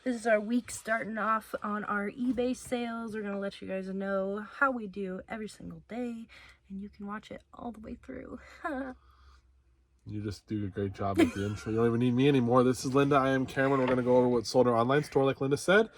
This is our week starting off on our eBay sales. We're going to let you guys know how we do every single day, and you can watch it all the way through. You just do a great job at the intro. You don't even need me anymore. This is Linda. I am Cameron. We're going to go over what's sold in our online store, like Linda said.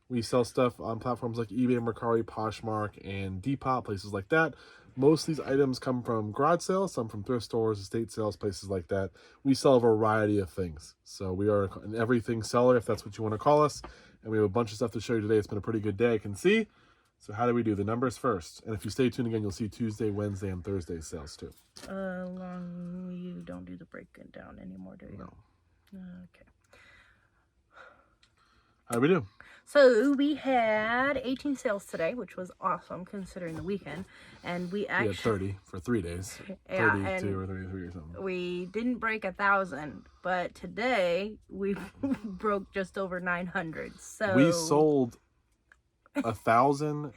We sell stuff on platforms like eBay, Mercari, Poshmark, and Depop, places like that. Most of these items come from garage sales, some from thrift stores, estate sales, places like that. We sell a variety of things. So we are an everything seller, if that's what you want to call us. And we have a bunch of stuff to show you today. It's been a pretty good day, I can see. So how do we do? The numbers first. And if you stay tuned again, you'll see Tuesday, Wednesday, and Thursday sales too. You don't do the breaking down anymore, do you? No. Okay. How do we do? So we had 18 sales today, which was awesome considering the weekend. And we actually... We had 30 for 3 days. Yeah, 32 or 33 or something. We didn't break 1,000, but today we broke just over 900. So we sold $1,045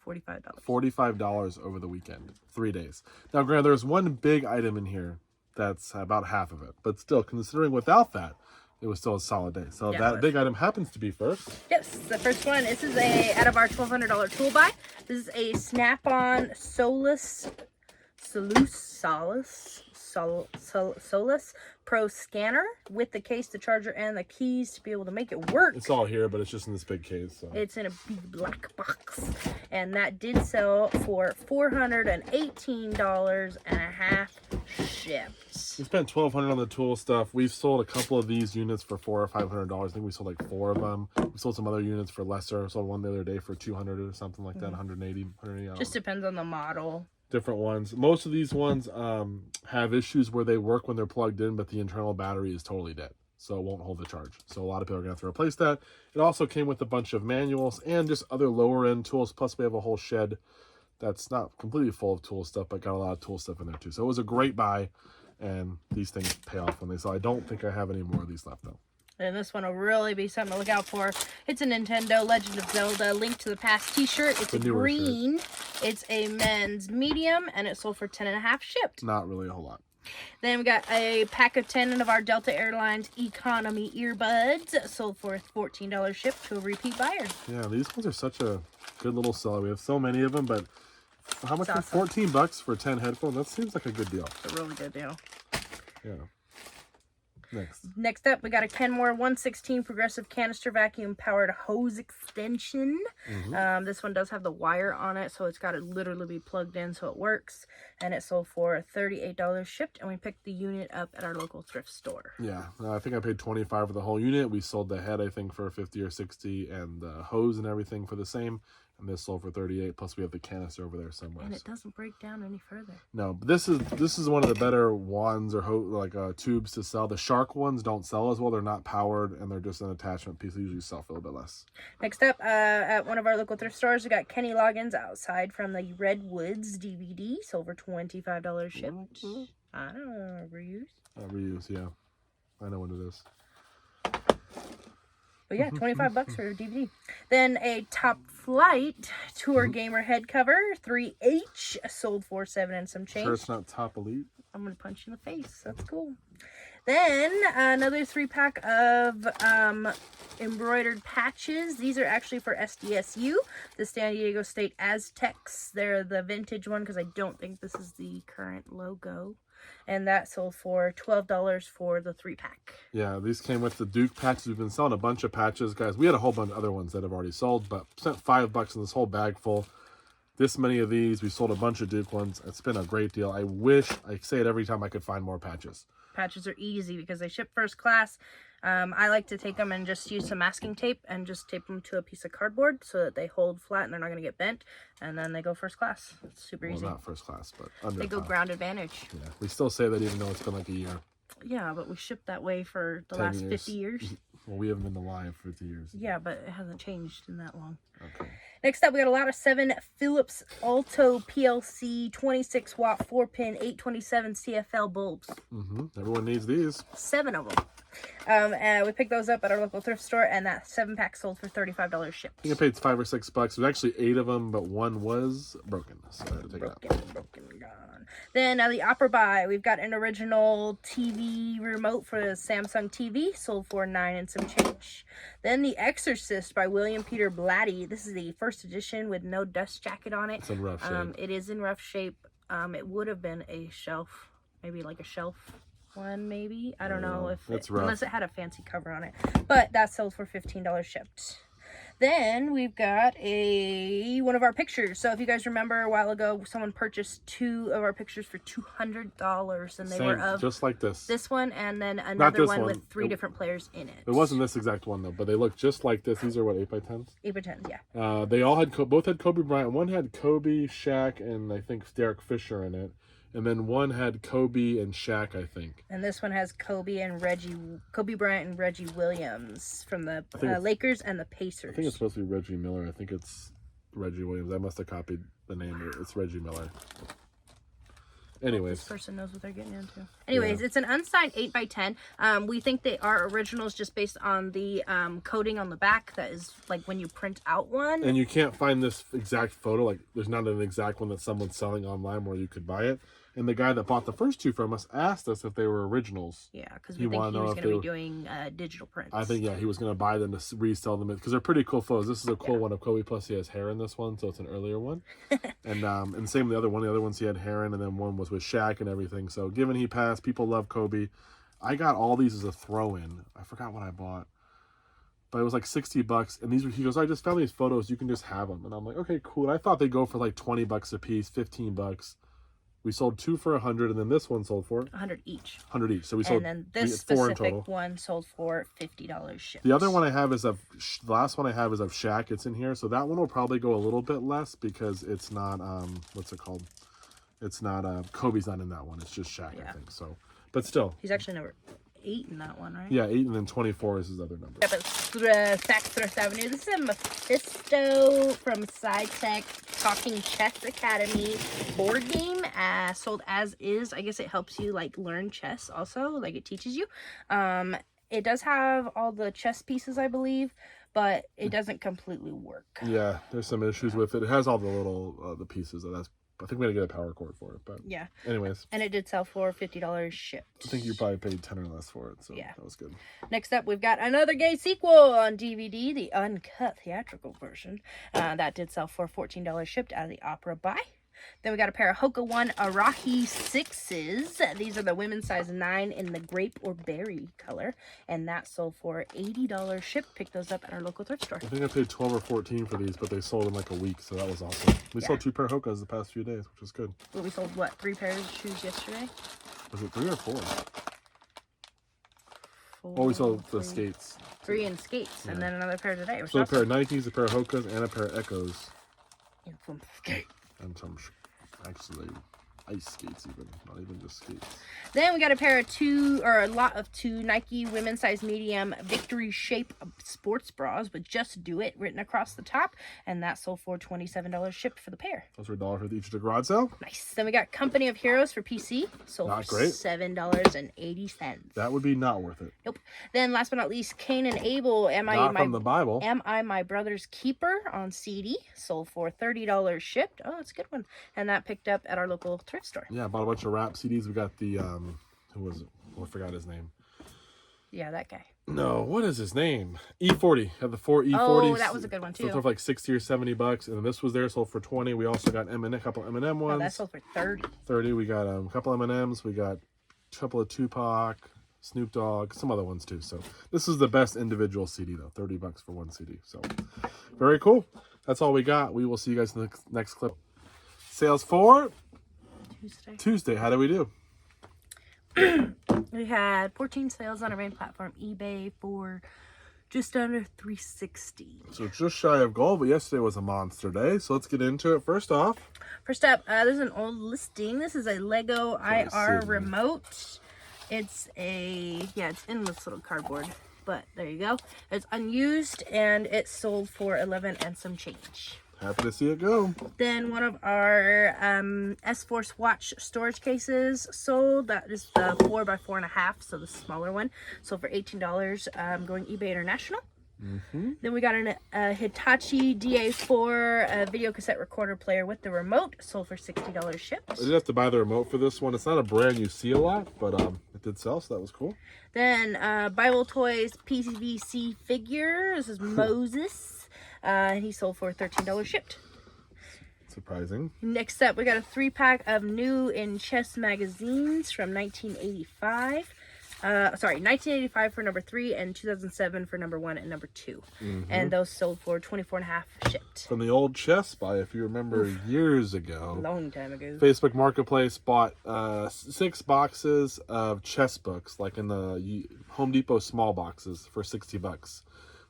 $45 over the weekend, 3 days. Now, granted, there's one big item in here that's about half of it, but still, considering without that, it was still a solid day. So that big item happens to be first. Yes, the first one. This is out of our $1,200 tool buy. This is a Snap-on Solus Pro scanner with the case, the charger, and the keys to be able to make it work. It's all here, but it's just in this big case. So. It's in a big black box. And that did sell for $418.50 shipped. We spent $1,200 on the tool stuff. We've sold a couple of these units for $400 or $500. I think we sold like 4 of them. We sold some other units for lesser. I sold one the other day for $200 or something like that, $180. Just depends on the model. Different ones. Most of these ones have issues where they work when they're plugged in, but the internal battery is totally dead, so it won't hold the charge. So a lot of people are gonna have to replace that. It also came with a bunch of manuals and just other lower end tools. Plus we have a whole shed that's not completely full of tool stuff, but got a lot of tool stuff in there too. So it was a great buy, and these things pay off when they sell. I don't think I have any more of these left though. And this one will really be something to look out for. It's a Nintendo Legend of Zelda Link to the Past t-shirt. It's a green. It's a men's medium, and it sold for $10.50 shipped. Not really a whole lot. Then we got a pack of 10 of our Delta Airlines economy earbuds. Sold for $14 shipped to a repeat buyer. Yeah, these ones are such a good little seller. We have so many of them, but how much? Awesome. $14 for 10 headphones? That seems like a good deal. It's a really good deal. Yeah. Next up, we got a Kenmore 116 progressive canister vacuum powered hose extension. This one does have the wire on it, so it's got to literally be plugged in so it works. And it sold for $38 shipped, and we picked the unit up at our local thrift store. Yeah, I think I paid $25 for the whole unit. We sold the head, I think, for $50 or $60, and the hose and everything for the same. And this sold for $38. Plus, we have the canister over there somewhere. And it doesn't break down any further. No, but this is one of the better wands or tubes to sell. The Shark ones don't sell as well. They're not powered, and they're just an attachment piece. They usually sell for a little bit less. Next up, at one of our local thrift stores, we got Kenny Loggins Outside from the Redwoods DVD. Sold for $25 shipped. I don't know, reuse. Reuse, yeah. I know what it is. But yeah, $25 for a DVD. Then a Top Flight Tour Gamer head cover, 3H, sold for $7 and some change. Sure it's not Top Elite? I'm going to punch you in the face. That's cool. Then another 3-pack of embroidered patches. These are actually for SDSU, the San Diego State Aztecs. They're the vintage one because I don't think this is the current logo. And that sold for $12 for the 3-pack. Yeah, these came with the Duke patches. We've been selling a bunch of patches, guys. We had a whole bunch of other ones that have already sold, but spent $5 in this whole bag full. This many of these. We sold a bunch of Duke ones. It's been a great deal. I wish, I say it every time, I could find more patches. Patches are easy because they ship first class. I like to take them and just use some masking tape and just tape them to a piece of cardboard so that they hold flat and they're not going to get bent. And then they go first class. It's super easy. Not first class, but under They go ground advantage. Yeah, we still say that even though it's been like a year. Yeah, but we shipped that way for the last 50 years. Well, we haven't been alive for 50 years. Yeah, but it hasn't changed in that long. Okay. Next up, we got a lot of 7 Philips Alto PLC 26 watt 4-pin 827 CFL bulbs. Everyone needs these. 7 of them. And we picked those up at our local thrift store, and that 7-pack sold for $35 shipped. I think I paid $5 or $6. There's actually 8 of them, but one was broken, so I had to take it out. Broken, gone. one. Then the Opera Buy, we've got an original TV remote for the Samsung TV, sold for $9 and some change. Then The Exorcist by William Peter Blatty. This is the first edition with no dust jacket on it. It's in rough shape. It is in rough shape. It would have been a shelf, maybe like a shelf one, maybe. I don't know if unless it had a fancy cover on it. But that sold for $15 shipped. Then we've got one of our pictures. So if you guys remember a while ago, someone purchased 2 of our pictures for $200, and they were of just like this. This one, and then another one with 3 different players in it. It wasn't this exact one though, but they look just like this. These are what, 8x10s? 8x10s, yeah. They all had both had Kobe Bryant. One had Kobe, Shaq, and I think Derek Fisher in it. And then one had Kobe and Shaq, I think. And this one has Kobe Bryant and Reggie Williams from the Lakers and the Pacers. I think it's supposed to be Reggie Miller. I think it's Reggie Williams. I must have copied the name. It's Reggie Miller. Anyways. This person knows what they're getting into. Anyways, It's an unsigned 8x10. We think they are originals just based on the coating on the back. That is like when you print out one. And you can't find this exact photo. Like, there's not an exact one that someone's selling online where you could buy it. And the guy that bought the first 2 from us asked us if they were originals. Yeah, because we think he was going to be doing digital prints. I think, he was going to buy them to resell them because they're pretty cool photos. This is a cool one of Kobe, plus he has hair in this one, so it's an earlier one. and same with the other one. The other ones he had hair in, and then one was with Shaq and everything. So given he passed, people love Kobe. I got all these as a throw-in. I forgot what I bought. But it was like $60, and he goes, I just found these photos. You can just have them. And I'm like, okay, cool. And I thought they'd go for like $20 a piece, $15. We sold 2 for $100, and then this one sold for $100 each. $100 each. So we sold. And then this specific one sold for $50 shipped. The other one I have is the last one I have is of Shaq. It's in here, so that one will probably go a little bit less because it's not what's it called? It's not Kobe's not in that one. It's just Shaq, I think. So, but still, he's actually number 8 in that one, right? Yeah, 8, and then 24 is his other number. Yeah, but Saks Thrift Avenue. This is a Mephisto from SciTech Talking Chess Academy board game. Sold as is. I guess it helps you like learn chess also. Like it teaches you. It does have all the chess pieces, I believe, but it doesn't completely work. Yeah, there's some issues with it. It has all the little the pieces. I think we had to get a power cord for it, but yeah. Anyways. And it did sell for $50 shipped. I think you probably paid 10 or less for it, so that was good. Next up, we've got another gay sequel on DVD, the uncut theatrical version. That did sell for $14 shipped out of the Opera Buy. Then we got a pair of Hoka One Arahi 6s. These are the women's size 9 in the grape or berry color. And that sold for $80 shipped. Pick those up at our local thrift store. I think I paid 12 or 14 for these, but they sold in like a week, so that was awesome. We sold 2 pair of Hokas the past few days, which was good. Well, we sold, what, 3 pairs of shoes yesterday? Was it 3 or 4? 4. Oh, we sold the skates. 3 in skates, and then another pair today. So a pair of Nikes, a pair of Hokas, and a pair of Echoes. And some skates. And some, actually, ice skates even, not even just skates. Then we got a lot of 2 Nike women's size medium Victory Shape sports bras with Just Do It written across the top, and that sold for $27 shipped for the pair. Those were $1 for each at the garage sale. Nice. Then we got Company of Heroes for PC, sold not for great. $7.80. That would be not worth it. Nope. Then last but not least, Cain and Abel, from the Bible. Am I My Brother's Keeper on CD, sold for $30 shipped. Oh, that's a good one. And that picked up at our local thrift store. Yeah, bought a bunch of rap CDs. We got the who was it? Oh, I forgot his name. Yeah, that guy. No, what is his name? E40. Had the 4 E40s. Oh, that was a good one too. Sold for like $60 or $70, and then this was there, sold for $20. We also got a couple M&M ones. Oh, that sold for $30. $30. We got a couple M&Ms. We got a couple of Tupac, Snoop Dogg, some other ones too. So this is the best individual CD though. $30 for one CD. So very cool. That's all we got. We will see you guys in the next clip. Sales for Tuesday. How do we do? We had 14 sales on our main platform, eBay, for just under $360. So just shy of goal, but yesterday was a monster day. So let's get into it. First up, this is an old listing. This is a Lego IR remote. It's it's in this little cardboard, but there you go. It's unused, and it sold for $11 and some change. Happy to see it go. Then one of our S-Force watch storage cases sold. That is the 4x4.5, so the smaller one. Sold for $18. Going eBay International. Then we got a Hitachi DA4 video cassette recorder player with the remote, sold for $60 shipped. I did have to buy the remote for this one. It's not a brand you see a lot, but it did sell, so that was cool. Then Bible Toys PVC figure. This is Moses. And he sold for $13 shipped. Surprising. Next up, we got a 3-pack of New in Chess magazines from 1985. 1985 for number 3 and 2007 for number 1 and number 2. And those sold for $24.50 shipped. From the old Chess Buy, if you remember years ago. Long time ago. Facebook Marketplace bought 6 boxes of chess books, like in the Home Depot small boxes, for $60.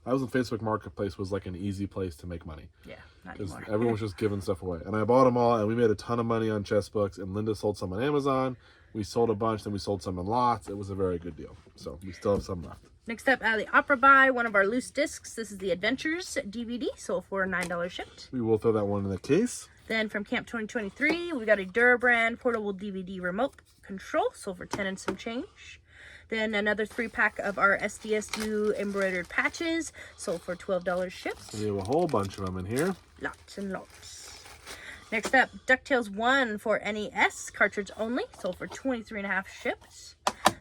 That was when Facebook Marketplace was like an easy place to make money. Yeah, not because anymore. everyone was just giving stuff away. And I bought them all, and we made a ton of money on chess books. And Linda sold some on Amazon. We sold a bunch, then we sold some in lots. It was a very good deal. So we still have some left. Next up, the Opera Buy, one of our loose discs. This is the Adventures DVD, sold for $9 shipped. We will throw that one in the case. Then from Camp 2023, we got a Durabrand portable DVD remote control, sold for 10 and some change. Then another 3-pack of our SDSU embroidered patches, sold for $12 shipped. We have a whole bunch of them in here. Lots and lots. Next up, DuckTales 1 for NES, cartridge only, sold for $23.50 shipped.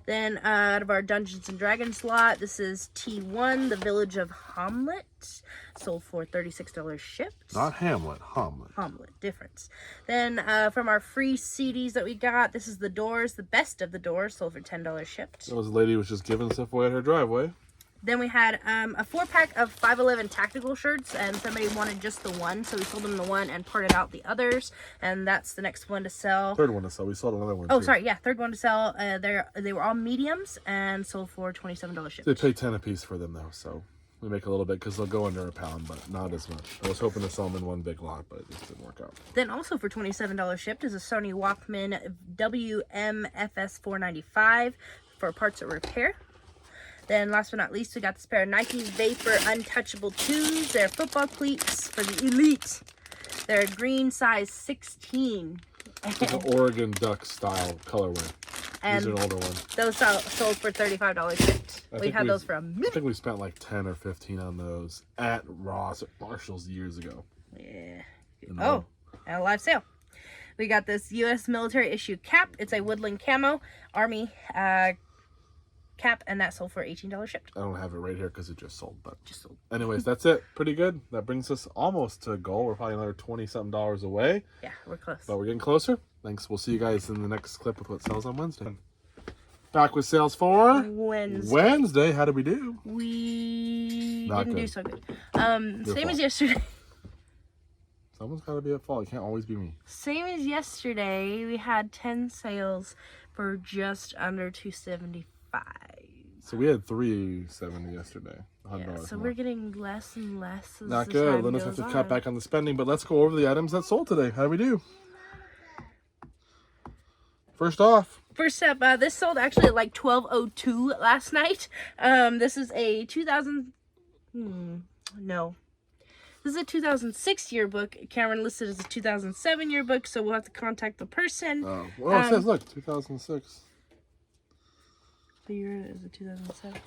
Then out of our Dungeons and Dragons lot, this is T1, The Village of Hamlet, sold for $36 shipped. Not Hamlet, Hamlet. Hamlet, difference. Then from our free CDs that we got, this is The Doors, The Best of the Doors, sold for $10 shipped. There was a lady who was just giving stuff away at her driveway. Then we had a 4-pack of 511 tactical shirts, and somebody wanted just the one, so we sold them the one and parted out the others, and that's the next one to sell. Third one to sell. We sold another one. Oh, too. sorry, yeah, third one to sell. They were all mediums and sold for $27 shipped. They pay 10 a piece for them though, so we make a little bit because they'll go under a pound, but not as much. I was hoping to sell them in one big lot, but it just didn't work out. Then also for $27 shipped is a Sony Walkman WMFS 495 for parts of repair. Then last but not least, we got this pair of Nike Vapor Untouchable 2s. They're football cleats for the elite. They're green size 16. It's an Oregon Duck style colorway. And these are an older one. Those sold for $35 shipped. We had those for a minute. I think we spent like 10 or 15 on those at Ross at Marshall's years ago. Yeah. Oh, and a live sale. We got this U.S. military issue cap. It's a woodland camo Army cap, and that sold for $18 shipped. I don't have it right here because it just sold, but just sold. Anyways, that's it. Pretty good. That brings us almost to goal. We're probably another $20-something away. Yeah, we're close. But we're getting closer. Thanks. We'll see you guys in the next clip with what sells on Wednesday. Back with sales for Wednesday. How did we do? We Not didn't good. do so good. Same as yesterday. Someone's got to be at fault. It can't always be me. Same as yesterday. We had 10 sales for just under $275. So we had $370 yesterday. Yeah, so we're getting less and less as Not the good. time Linda's goes have to on. cut back on the spending, but let's go over the items that sold today. How do we do? First off. First up, this sold actually at like 12:02 last night. This is a 2006 yearbook. Cameron listed as a 2007 yearbook, so we'll have to contact the person. Oh, well, it says, look, 2006. The year is a 2007.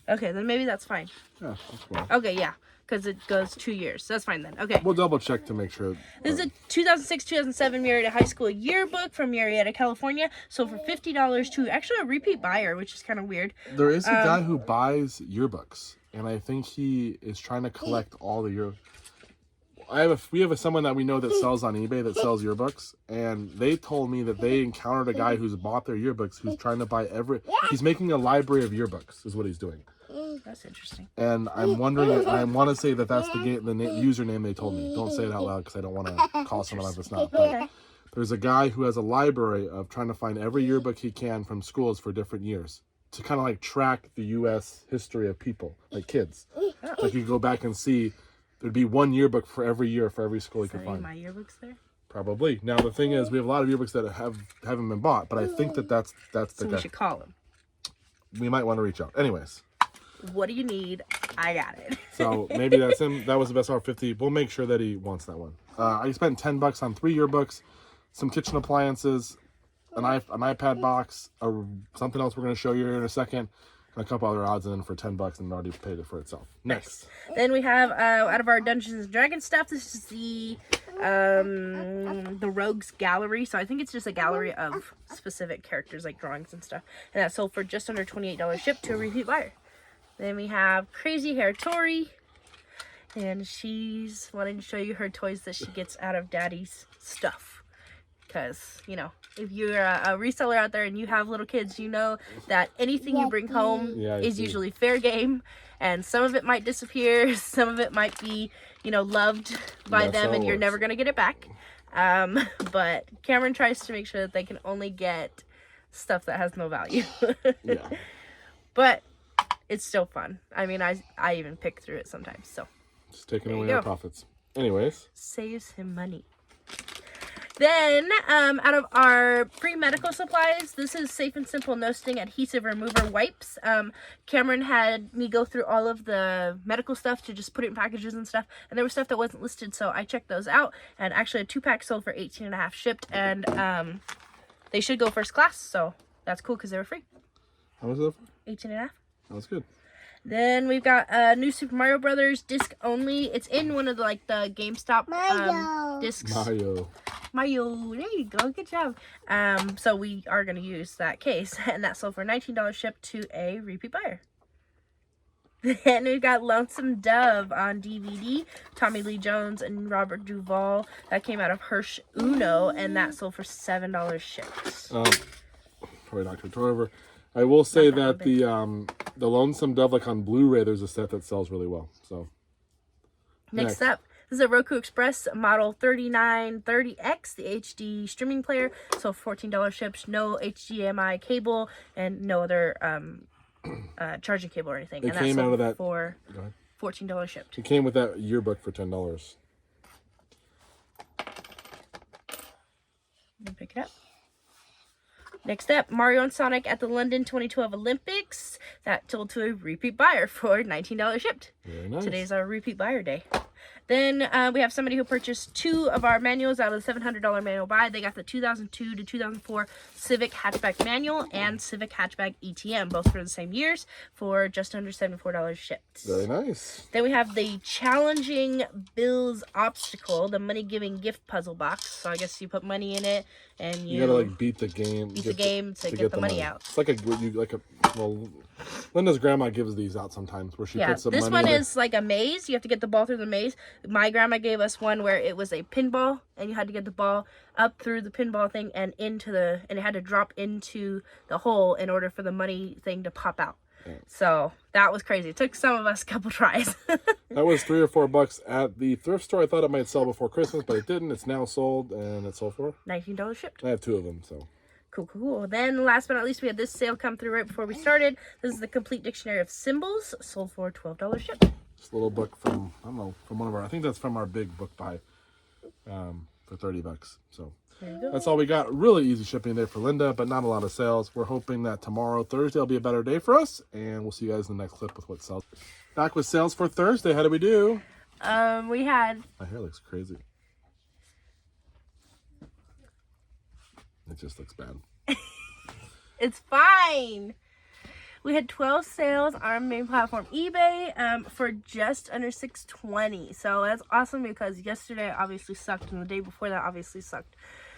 Okay, then maybe that's fine. Yeah, that's fine. Okay, yeah, because it goes 2 years. So that's fine then. Okay. We'll double check to make sure. This is a 2006-2007 Murrieta High School yearbook from Murrieta, California. Sold for $50 to actually a repeat buyer, which is kind of weird. There is a guy who buys yearbooks, and I think he is trying to collect all the yearbooks. We have someone that we know that sells on eBay that sells yearbooks, and they told me that they encountered a guy who's bought their yearbooks who's trying to buy he's making a library of yearbooks is what he's doing. That's interesting. And I'm wondering, I want to say that that's the username they told me. Don't say it out loud because I don't want to call someone if it's not. But there's a guy who has a library of trying to find every yearbook he can from schools for different years to kind of like track the U.S. history of people, like kids. Like you go back and see. There'd be one yearbook for every year for every school you could find. My yearbooks there? Probably. Now the thing is, we have a lot of yearbooks that haven't been bought, but I think that's the So guy. we should call him. We might want to reach out. Anyways. What do you need? I got it. So maybe that's him. That was the best offer, 50. We'll make sure that he wants that one. I spent $10 on 3 yearbooks, some kitchen appliances, an iPad box, something else we're going to show you here in a second, a couple other odds, and then for $10, and it already paid it for itself. Next. Then we have out of our Dungeons and Dragons stuff, this is the Rogues Gallery. So I think it's just a gallery of specific characters, like drawings and stuff. And that sold for just under $28 shipped to a repeat buyer. Then we have Crazy Hair Tori. And she's wanting to show you her toys that she gets out of Daddy's stuff. Because, you know, if you're a reseller out there and you have little kids, you know that anything you bring home is usually fair game. And some of it might disappear. Some of it might be, you know, loved by them and you're never going to get it back. But Cameron tries to make sure that they can only get stuff that has no value. Yeah. But it's still fun. I mean, I even pick through it sometimes, so. Just taking away our profits. Anyways. Saves him money. Then, out of our pre-medical supplies, this is Safe and Simple No Sting Adhesive Remover Wipes. Cameron had me go through all of the medical stuff to just put it in packages and stuff. And there was stuff that wasn't listed, so I checked those out. And actually, a 2-pack sold for $18.50 shipped. And they should go first class, so that's cool because they were free. How much is that for? $18.50. That's good. Then we've got new Super Mario Brothers disc only. It's in one of the the GameStop discs. Mario, there you go, good job. So we are going to use that case, and that sold for $19 shipped to a repeat buyer. Then we've got Lonesome Dove on DVD, Tommy Lee Jones and Robert Duvall. That came out of Hirsch Uno, and that sold for $7 shipped. Probably knocked her toe over. I will say that the Lonesome Dove, like on Blu-ray, there's a set that sells really well. So next up, this is a Roku Express model 3930X, the HD streaming player. So $14 shipped, no HDMI cable, and no other charging cable or anything. It came out of that for $14 shipped. It came with that yearbook for $10. Pick it up. Next up, Mario and Sonic at the London 2012 Olympics. That sold to a repeat buyer for $19 shipped. Very nice. Today's our repeat buyer day. Then we have somebody who purchased 2 of our manuals out of the $700 manual buy. They got the 2002 to 2004 Civic Hatchback Manual and Civic Hatchback ETM, both for the same years, for just under $74 shipped. Very nice. Then we have the Challenging Bills Obstacle, the money-giving gift puzzle box. So I guess you put money in it, and you gotta like beat the game. To get the money out. It's like Linda's grandma gives these out sometimes where she puts the money in. This one is like a maze. You have to get the ball through the maze. My grandma gave us one where it was a pinball, and you had to get the ball up through the pinball thing and and it had to drop into the hole in order for the money thing to pop out. Yeah. So that was crazy. It took some of us a couple tries. That was $3 or $4 at the thrift store. I thought it might sell before Christmas, but it didn't. It's now sold, and it sold for $19 shipped. I have 2 of them, so. Cool. Then, last but not least, we had this sale come through right before we started. This is the Complete Dictionary of Symbols, sold for $12 shipped. This little book from, I don't know, from one of our, I think that's from our big book buy, for $30. So that's all we got. Really easy shipping day for Linda, but not a lot of sales. We're hoping that tomorrow, Thursday, will be a better day for us, and we'll see you guys in the next clip with what sells. Back with sales for Thursday. How did we do? We had... My hair looks crazy. It just looks bad. It's fine. We had 12 sales on our main platform, eBay, for just under $620. So that's awesome because yesterday obviously sucked, and the day before that obviously sucked.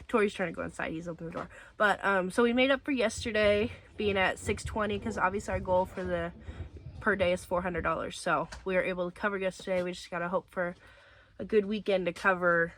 Tori's trying to go inside. He's opened the door. But so we made up for yesterday being at $620 because obviously our goal for the per day is $400. So we were able to cover yesterday. We just got to hope for a good weekend to cover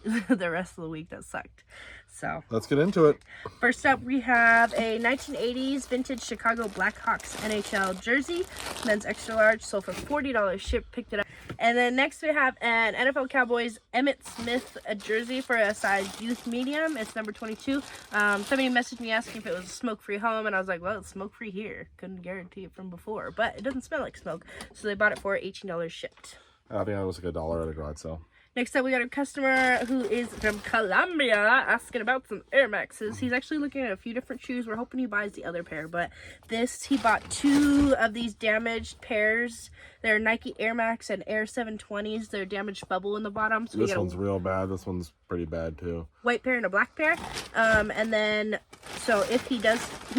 the rest of the week that sucked. So let's get into it. First up, we have a 1980s vintage Chicago Blackhawks NHL jersey, men's extra large, sold for $40. Ship picked it up. And then next we have an NFL Cowboys Emmitt Smith jersey for a size youth medium. It's number 22. Somebody messaged me asking if it was a smoke-free home, and I was like, well, it's smoke-free here. Couldn't guarantee it from before, but it doesn't smell like smoke. So they bought it for $18 shipped. I think that was like $1 at a garage sale. Next up, we got a customer who is from Colombia asking about some Air Maxes. He's actually looking at a few different shoes. We're hoping he buys the other pair, but he bought 2 of these damaged pairs. They're Nike Air Max and Air 720s. They're damaged bubble in the bottom. So this one's real bad. This one's pretty bad too. White pair and a black pair. And then, so if he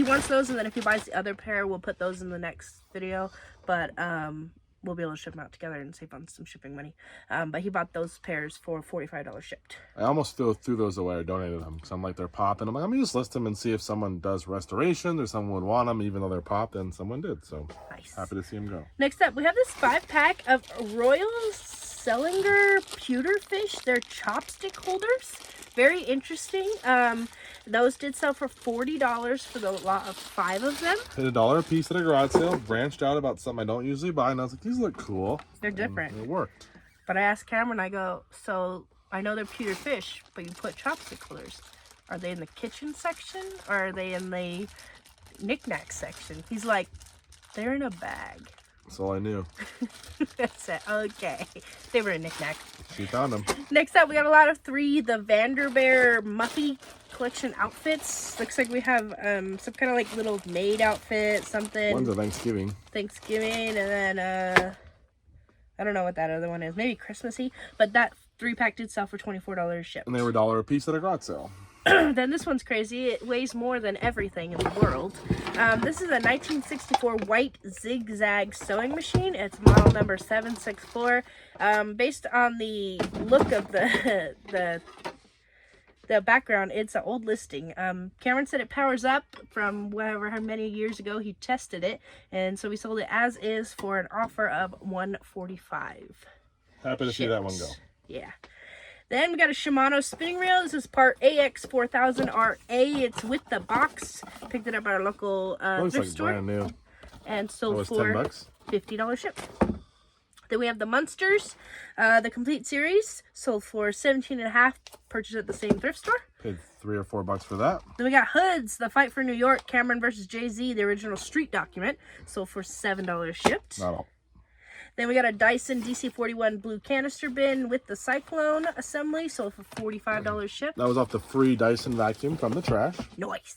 wants those, and then if he buys the other pair, we'll put those in the next video. But, we'll be able to ship them out together and save on some shipping money. But he bought those pairs for $45 shipped. I almost threw those away or donated them because I'm like, they're popping. I'm like, I'm gonna just list them and see if someone does restoration or someone would want them, even though they're popped, and someone did. So nice. Happy to see them go. Next up, we have this 5-pack of Royal Sellinger pewterfish. They're chopstick holders. Very interesting. Those did sell for $40 for the lot of 5 of them. Paid $1 a piece at a garage sale. Branched out about something I don't usually buy, and I was like, these look cool. They're different. And it worked. But I asked Cameron, I go, so I know they're pewter fish, but you put chopstick holders. Are they in the kitchen section or are they in the knick-knack section? He's like, they're in a bag. That's all I knew. I said, okay. They were a knick-knack. She found them. Next up, we got a lot of 3, the Vanderbeer Muffy collection outfits. Looks like we have some kind of like little maid outfit, something. One's a Thanksgiving. And then I don't know what that other one is. Maybe Christmassy. But that 3-pack did sell for $24 shipped. And they were $1 a piece at a garage sale. Then this one's crazy. It weighs more than everything in the world. This is a 1964 white zigzag sewing machine. It's model number 764. Based on the look of the background, it's an old listing. Cameron said it powers up from how many years ago he tested it, and so we sold it as is for an offer of $145. Happy to see that one go. Yeah. Then we got a Shimano spinning reel. This is part AX4000RA. It's with the box. Picked it up at our local Looks thrift like store. brand new. And sold was for $10. $50 ship. Then we have the Munsters, the complete series, sold for $17.50. Purchased at the same thrift store. Paid $3 or $4 for that. Then we got Hoods, the Fight for New York, Cameron versus Jay-Z, the original street document, sold for $7 shipped. Not all. Then we got a Dyson DC41 blue canister bin with the Cyclone assembly, sold for $45 shipped. That was off the free Dyson vacuum from the trash. Nice.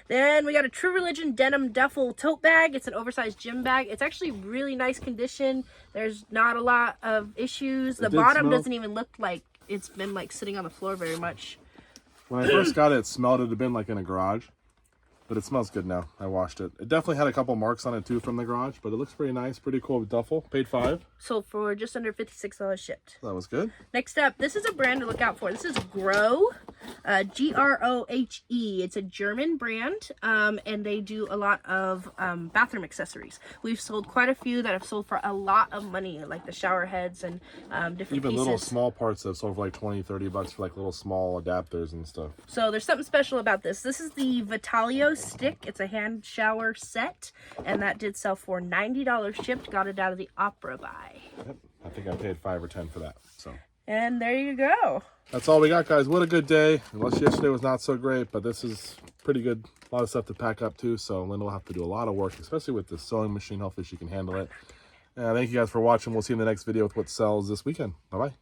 Then we got a True Religion denim duffel tote bag. It's an oversized gym bag. It's actually really nice condition. There's not a lot of issues. The bottom doesn't even look like it's been like sitting on the floor very much. When I first got it, it smelled it had been like in a garage. But it smells good now. I washed it. It definitely had a couple marks on it too from the garage, but it looks pretty nice, pretty cool duffel. Paid $5. Sold for just under $56 shipped. That was good. Next up, this is a brand to look out for. This is Grohe, Grohe. It's a German brand, and they do a lot of bathroom accessories. We've sold quite a few that have sold for a lot of money, like the shower heads and different Even pieces. little small parts that sold for like $20-$30 for like little small adapters and stuff. So there's something special about this. This is the Vitalio stick. It's a hand shower set, and that did sell for $90 shipped. Got it out of the Opera buy. Yep. I think I paid $5 or $10 for that. So And there you go. that's all we got, guys. What a good day. Unless yesterday was not so great, but this is pretty good. A lot of stuff to pack up too. So Linda will have to do a lot of work, especially with the sewing machine. Hopefully she can handle it. Thank you guys for watching. We'll see you in the next video with what sells this weekend. Bye-bye.